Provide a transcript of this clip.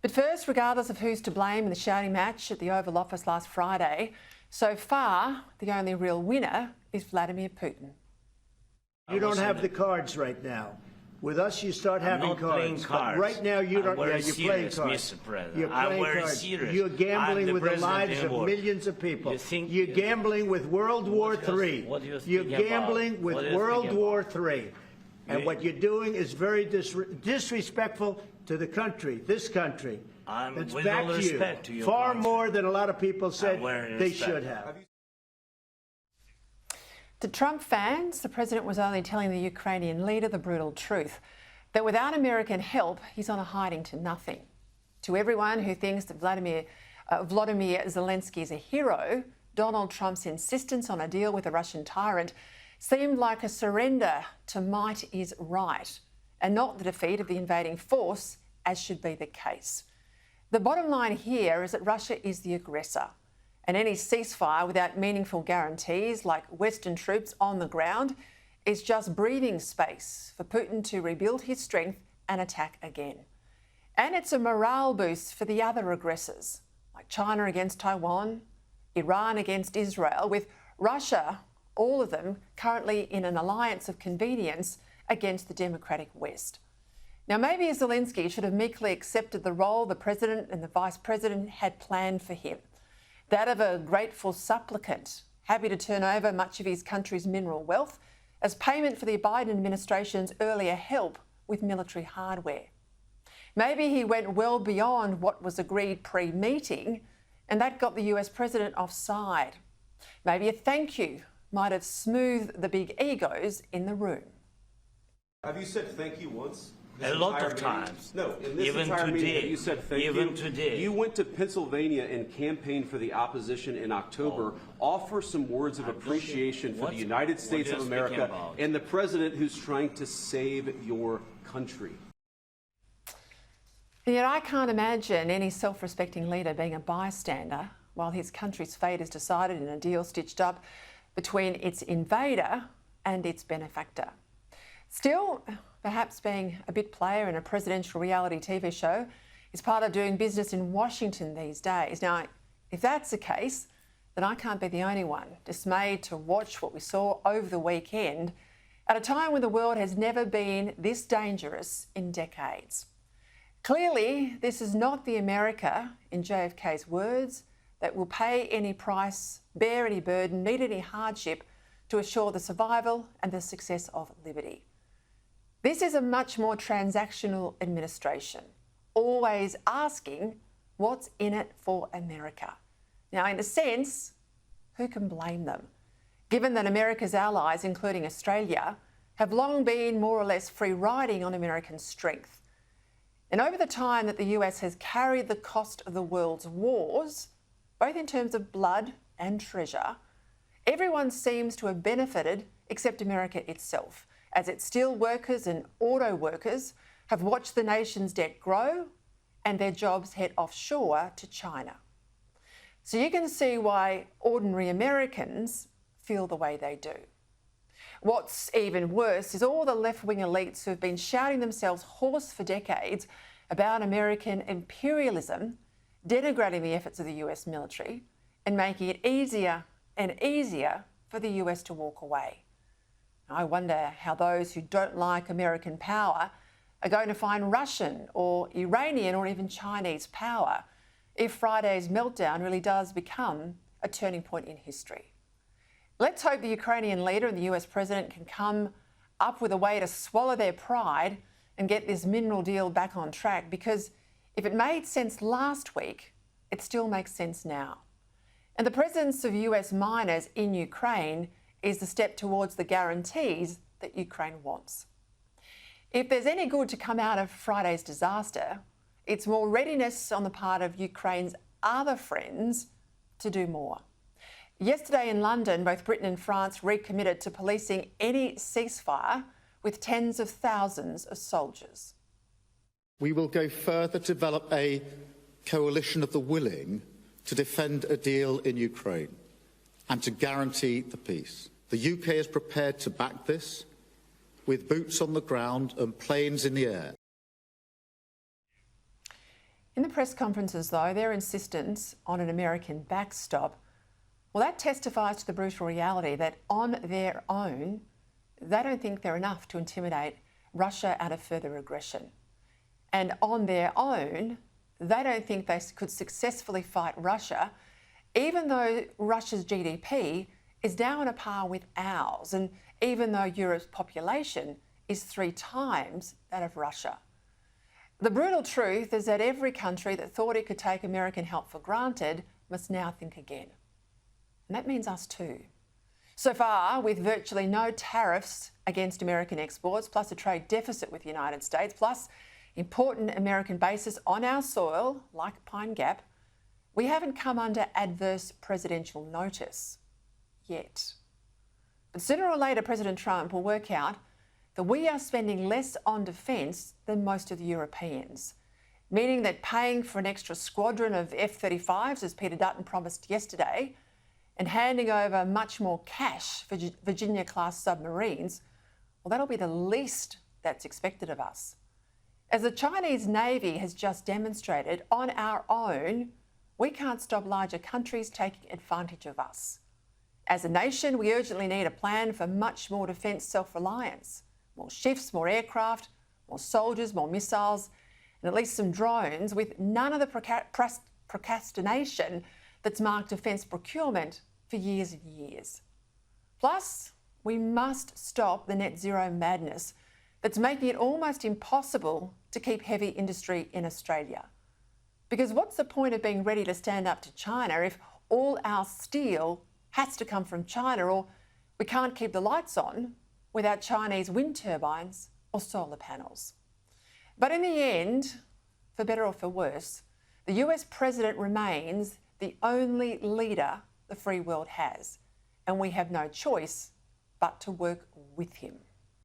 But first, regardless of who's to blame in the shouting match at the Oval Office last Friday, so far the only real winner is Vladimir Putin. You don't have the cards right now. With us, you start having cards. But right now, you don't. Yeah, you're playing cards. You're playing cards. You're gambling with the lives of millions of people. You're gambling with World War III. You're gambling with World War III. And what you're doing is very disrespectful to the country, this country. That's back to you. Far more than a lot of people said they should have. To Trump fans, the president was only telling the Ukrainian leader the brutal truth, that without American help, he's on a hiding to nothing. To everyone who thinks that Volodymyr Zelensky is a hero, Donald Trump's insistence on a deal with the Russian tyrant seemed like a surrender to might is right, and not the defeat of the invading force, as should be the case. The bottom line here is that Russia is the aggressor, and any ceasefire without meaningful guarantees, like Western troops on the ground, is just breathing space for Putin to rebuild his strength and attack again. And it's a morale boost for the other aggressors, like China against Taiwan, Iran against Israel, with Russia, all of them currently in an alliance of convenience against the democratic West. Now, maybe Zelensky should have meekly accepted the role the president and the vice president had planned for him, that of a grateful supplicant, happy to turn over much of his country's mineral wealth as payment for the Biden administration's earlier help with military hardware. Maybe he went well beyond what was agreed pre-meeting, and that got the US president offside. Maybe a thank you might have smoothed the big egos in the room. Have you said thank you once? A lot of times. No, in this even entire today, meeting, you said thank even you. Today. You went to Pennsylvania and campaigned for the opposition in October. Offer some words of appreciation for the United States of America and the president who's trying to save your country. And yet I can't imagine any self-respecting leader being a bystander while his country's fate is decided in a deal stitched up between its invader and its benefactor. Still, perhaps being a bit player in a presidential reality TV show is part of doing business in Washington these days. Now, if that's the case, then I can't be the only one dismayed to watch what we saw over the weekend at a time when the world has never been this dangerous in decades. Clearly, this is not the America, in JFK's words, that will pay any price, bear any burden, meet any hardship to assure the survival and the success of liberty. This is a much more transactional administration, always asking what's in it for America. Now, in a sense, who can blame them, given that America's allies, including Australia, have long been more or less free riding on American strength. And over the time that the US has carried the cost of the world's wars, both in terms of blood and treasure, everyone seems to have benefited except America itself, as its steel workers and auto workers have watched the nation's debt grow and their jobs head offshore to China. So you can see why ordinary Americans feel the way they do. What's even worse is all the left-wing elites who have been shouting themselves hoarse for decades about American imperialism, denigrating the efforts of the US military and making it easier and easier for the US to walk away. I wonder how those who don't like American power are going to find Russian or Iranian or even Chinese power if Friday's meltdown really does become a turning point in history. Let's hope the Ukrainian leader and the US president can come up with a way to swallow their pride and get this mineral deal back on track, because if it made sense last week, it still makes sense now. And the presence of US miners in Ukraine is the step towards the guarantees that Ukraine wants. If there's any good to come out of Friday's disaster, it's more readiness on the part of Ukraine's other friends to do more. Yesterday in London, both Britain and France recommitted to policing any ceasefire with tens of thousands of soldiers. We will go further to develop a coalition of the willing to defend a deal in Ukraine and to guarantee the peace. The UK is prepared to back this with boots on the ground and planes in the air. In the press conferences, though, their insistence on an American backstop, well, that testifies to the brutal reality that on their own, they don't think they're enough to intimidate Russia out of further aggression. And on their own, they don't think they could successfully fight Russia, even though Russia's GDP is now on a par with ours, and even though Europe's population is 3 times that of Russia. The brutal truth is that every country that thought it could take American help for granted must now think again. And that means us too. So far, with virtually no tariffs against American exports, plus a trade deficit with the United States, plus important American bases on our soil, like Pine Gap, we haven't come under adverse presidential notice yet. But sooner or later, President Trump will work out that we are spending less on defence than most of the Europeans, meaning that paying for an extra squadron of F-35s, as Peter Dutton promised yesterday, and handing over much more cash for Virginia-class submarines, well, that'll be the least that's expected of us. As the Chinese Navy has just demonstrated, on our own, we can't stop larger countries taking advantage of us. As a nation, we urgently need a plan for much more defence self-reliance. More shifts, more aircraft, more soldiers, more missiles, and at least some drones, with none of the procrastination that's marked defence procurement for years and years. Plus, we must stop the net zero madness that's making it almost impossible to keep heavy industry in Australia. Because what's the point of being ready to stand up to China if all our steel has to come from China, or we can't keep the lights on without Chinese wind turbines or solar panels? But in the end, for better or for worse, the US president remains the only leader the free world has, and we have no choice but to work with him.